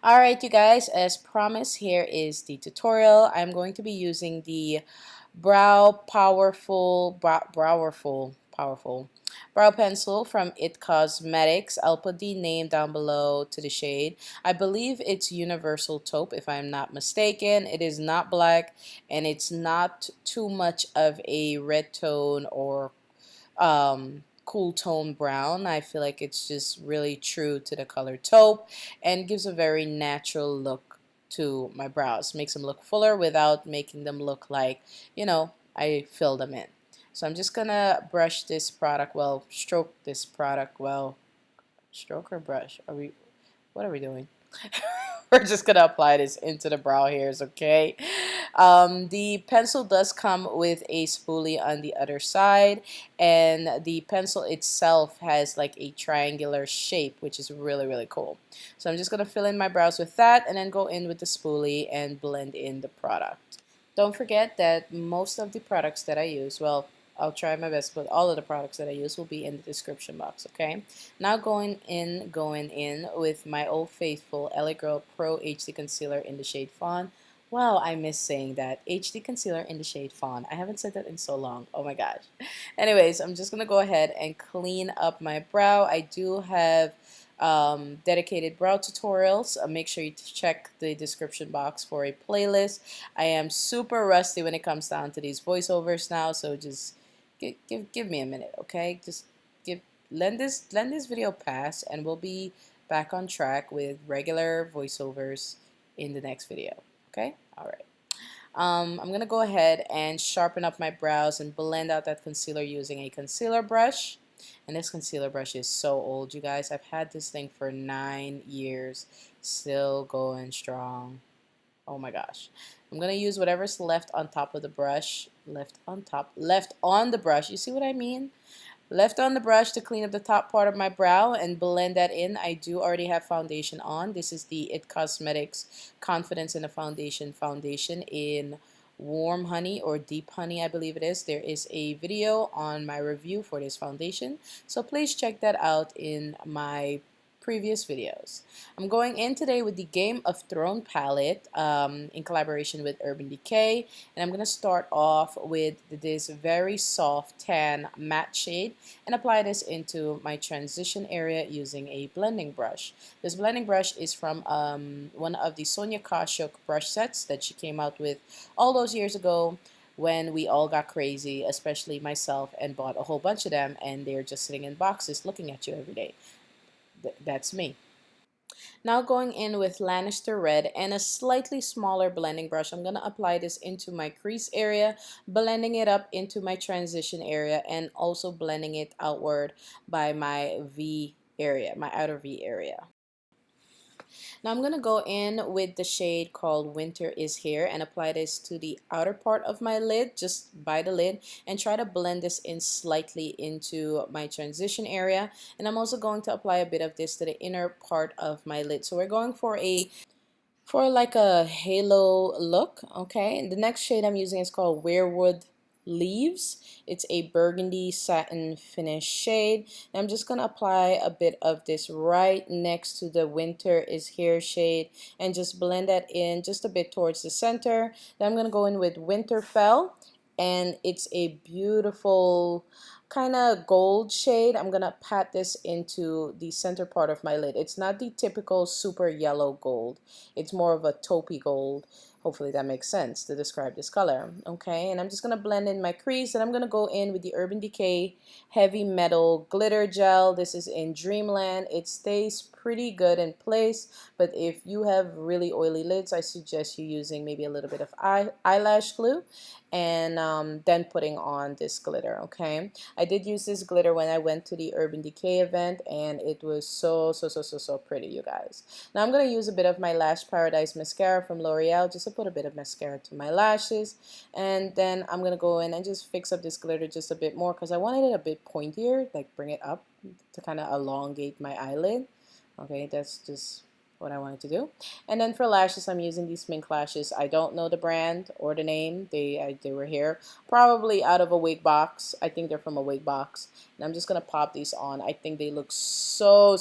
Alright, you guys, as promised, here is the tutorial. I'm going to be using the powerful brow pencil from It Cosmetics. I'll put the name down below to the shade. I believe it's Universal Taupe, if I'm not mistaken. It is not black, and it's not too much of a red tone or cool tone brown. I feel like it's just really true to the color taupe and gives a very natural look to my brows. Makes them look fuller without making them look like, I fill them in. So I'm just gonna brush this product, well, stroke this product, well, stroke or brush? What are we doing? We're just gonna apply this into the brow hairs, okay? The pencil does come with a spoolie on the other side, and the pencil itself has like a triangular shape, which is really, really cool. So I'm just gonna fill in my brows with that and then go in with the spoolie and blend in the product. Don't forget that most of the products that I use, well, I'll try my best, but all of the products that I use will be in the description box, okay? Now going in with my Old Faithful LA Girl Pro HD Concealer in the shade Fawn. Wow, I miss saying that. HD Concealer in the shade Fawn. I haven't said that in so long. Oh my gosh. Anyways, I'm just going to go ahead and clean up my brow. I do have dedicated brow tutorials. Make sure you check the description box for a playlist. I am super rusty when it comes down to these voiceovers now, so just give me a minute, okay? Just give lend this video pass, and we'll be back on track with regular voiceovers in the next video. Okay? All right. I'm gonna go ahead and sharpen up my brows and blend out that concealer using a concealer brush. And this concealer brush is so old, you guys. I've had this thing for 9 years, still going strong. Oh my gosh. I'm going to use whatever's left on top of the brush. Left on the brush. You see what I mean? Left on the brush to clean up the top part of my brow and blend that in. I do already have foundation on. This is the It Cosmetics Confidence in the foundation in Warm Honey or Deep Honey, I believe it is. There is a video on my review for this foundation, so please check that out in my previous videos. I'm going in today with the Game of Thrones palette in collaboration with Urban Decay, and I'm going to start off with this very soft tan matte shade and apply this into my transition area using a blending brush. This blending brush is from one of the Sonia Kashuk brush sets that she came out with all those years ago when we all got crazy, especially myself, and bought a whole bunch of them, and they're just sitting in boxes looking at you every day. That's me. Now going in with Lannister Red and a slightly smaller blending brush, I'm going to apply this into my crease area, blending it up into my transition area, and also blending it outward by my V area, my outer V area. Now I'm going to go in with the shade called Winter is Here and apply this to the outer part of my lid, just by the lid, and try to blend this in slightly into my transition area. And I'm also going to apply a bit of this to the inner part of my lid. So we're going for like a halo look, okay? And the next shade I'm using is called Weirwood Leaves. It's a burgundy satin finish shade. And I'm just going to apply a bit of this right next to the Winter is Here shade and just blend that in just a bit towards the center. Then I'm going to go in with Winterfell, and it's a beautiful kind of gold shade. I'm gonna pat this into the center part of my lid. It's not the typical super yellow gold. It's more of a taupey gold. Hopefully that makes sense to describe this color. Okay, and I'm just gonna blend in my crease, and I'm gonna go in with the Urban Decay Heavy Metal Glitter Gel. This is in Dreamland. It stays pretty good in place, but if you have really oily lids, I suggest you using maybe a little bit of eyelash glue and then putting on this glitter. Okay, I did use this glitter when I went to the Urban Decay event, and it was so pretty, you guys. Now I'm going to use a bit of my Lash Paradise mascara from L'Oreal, just to put a bit of mascara to my lashes, and then I'm going to go in and just fix up this glitter just a bit more because I wanted it a bit pointier, like bring it up to kind of elongate my eyelid. Okay, that's just what I wanted to do. And then for lashes, I'm using these Mink lashes. I don't know the brand or the name. They were here probably out of a wig box. I think they're from a wig box, and I'm just gonna pop these on. I think they look so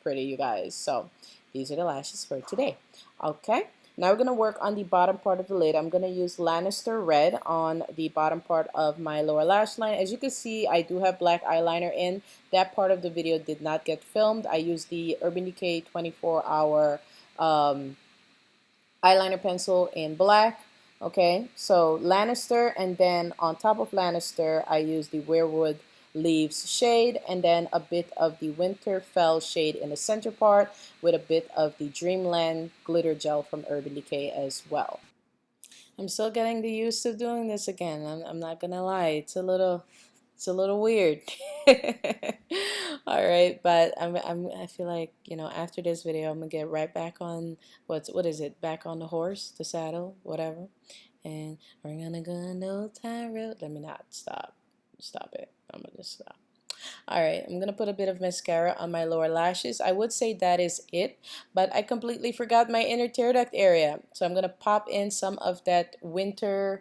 pretty, you guys. So these are the lashes for today. Okay, now we're going to work on the bottom part of the lid. I'm going to use Lannister Red on the bottom part of my lower lash line. As you can see, I do have black eyeliner in. That part of the video did not get filmed. I used the Urban Decay 24-hour eyeliner pencil in black. Okay, so Lannister, and then on top of Lannister, I use the Weirwood Leaves shade, and then a bit of the Winterfell shade in the center part with a bit of the Dreamland glitter gel from Urban Decay as well. I'm still getting the used to doing this again. I'm not gonna lie, it's a little weird. All right, but I feel like, you know, after this video, I'm gonna get right back on what is it? Back on the horse, the saddle, whatever. And we're gonna go on the old time road. Let me not stop. Stop it. I'm gonna just stop. All right, I'm gonna put a bit of mascara on my lower lashes. I would say that is it, but I completely forgot my inner tear duct area. So I'm gonna pop in some of that Winterfell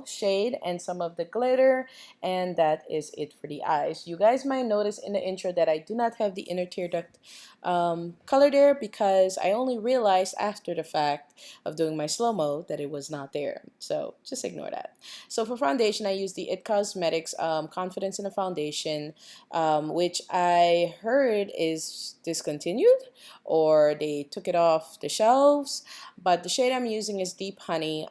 shade and some of the glitter, and that is it for the eyes. You guys might notice in the intro that I do not have the inner tear duct color there, because I only realized after the fact of doing my slow-mo that it was not there. So just ignore that. So for foundation, I use the It Cosmetics Confidence in a Foundation, which I heard is discontinued or they took it off the shelves. But the shade I'm using is Deep Honey.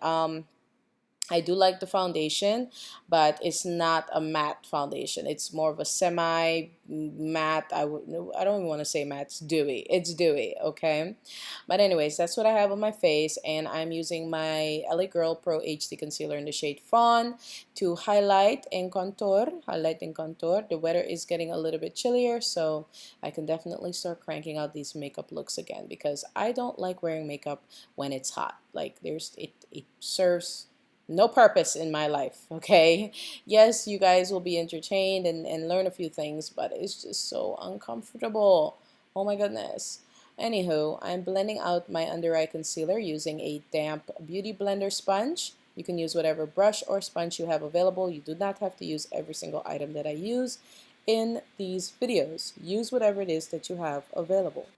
I do like the foundation, but it's not a matte foundation. It's more of a semi-matte. I don't even want to say matte. It's dewy. It's dewy, okay? But anyways, that's what I have on my face, and I'm using my LA Girl Pro HD Concealer in the shade Fawn to highlight and contour. The weather is getting a little bit chillier, so I can definitely start cranking out these makeup looks again, because I don't like wearing makeup when it's hot. Like it serves no purpose in my life, okay? Yes, you guys will be entertained and learn a few things, but it's just so uncomfortable. Oh my goodness. Anywho, I'm blending out my under eye concealer using a damp beauty blender sponge. You can use whatever brush or sponge you have available. You do not have to use every single item that I use in these videos. Use whatever it is that you have available.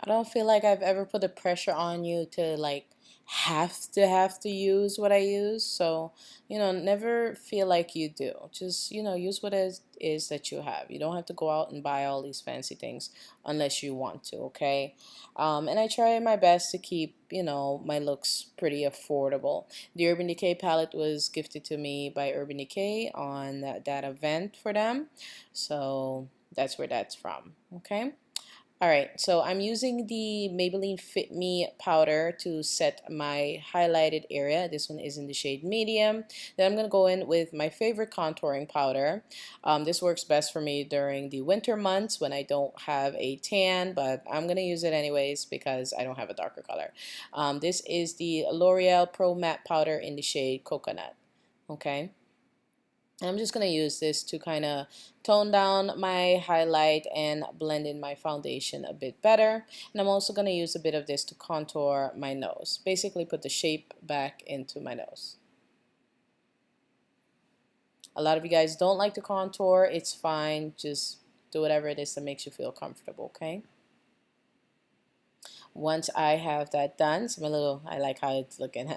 I don't feel like I've ever put the pressure on you to like have to use what I use. So, you know, never feel like you do. Just, you know, use what it is that you have. You don't have to go out and buy all these fancy things unless you want to, okay? And I try my best to keep, you know, my looks pretty affordable. The Urban Decay palette was gifted to me by Urban Decay on that event for them. So that's where that's from, okay? Alright, so I'm using the Maybelline Fit Me powder to set my highlighted area. This one is in the shade medium. Then I'm going to go in with my favorite contouring powder. This works best for me during the winter months when I don't have a tan, but I'm going to use it anyways because I don't have a darker color. This is the L'Oreal Pro Matte Powder in the shade Coconut. Okay. I'm just going to use this to kind of tone down my highlight and blend in my foundation a bit better. And I'm also going to use a bit of this to contour my nose. Basically put the shape back into my nose. A lot of you guys don't like to contour. It's fine. Just do whatever it is that makes you feel comfortable, okay? Once I have that done, I like how it's looking.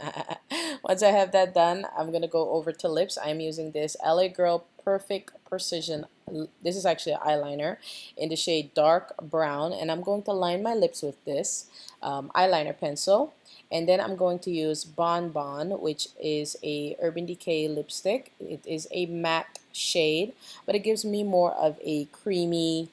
Once I have that done, I'm going to go over to lips. I'm using this LA Girl Perfect Precision. This is actually an eyeliner in the shade dark brown. And I'm going to line my lips with this eyeliner pencil. And then I'm going to use Bon Bon, which is a Urban Decay lipstick. It is a matte shade, but it gives me more of a creamy,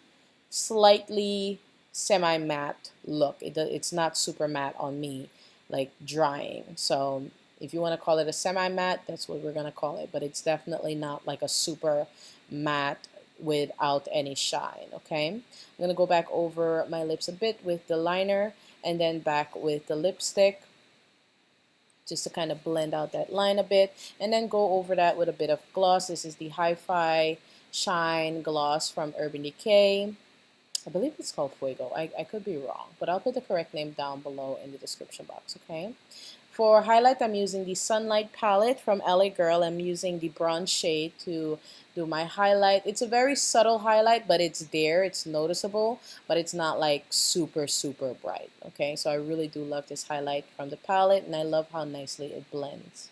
slightly semi-matte look. It's not super matte on me, like drying. So if you want to call it a semi-matte, that's what we're going to call it. But it's definitely not like a super matte without any shine, okay? I'm going to go back over my lips a bit with the liner and then back with the lipstick just to kind of blend out that line a bit, and then go over that with a bit of gloss. This is the Hi-Fi Shine Gloss from Urban Decay. I believe it's called Fuego. I could be wrong, but I'll put the correct name down below in the description box, okay? For highlight, I'm using the Sunlight palette from LA Girl. I'm using the bronze shade to do my highlight. It's a very subtle highlight, but it's there. It's noticeable, but it's not like super, super bright. Okay, so I really do love this highlight from the palette, and I love how nicely it blends.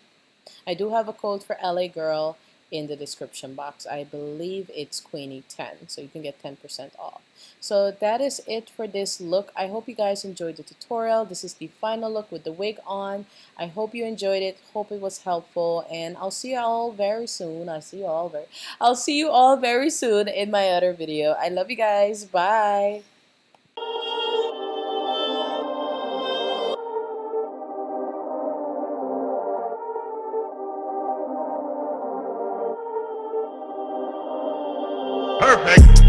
I do have a code for LA Girl in the description box. I believe it's Queenie 10, so you can get 10% off. So that is it for this look. I hope you guys enjoyed the tutorial. This is the final look with the wig on. I hope you enjoyed it. Hope it was helpful, and I'll see you all very soon. I'll see you all very soon in my other video. I love you guys. Bye. Perfect.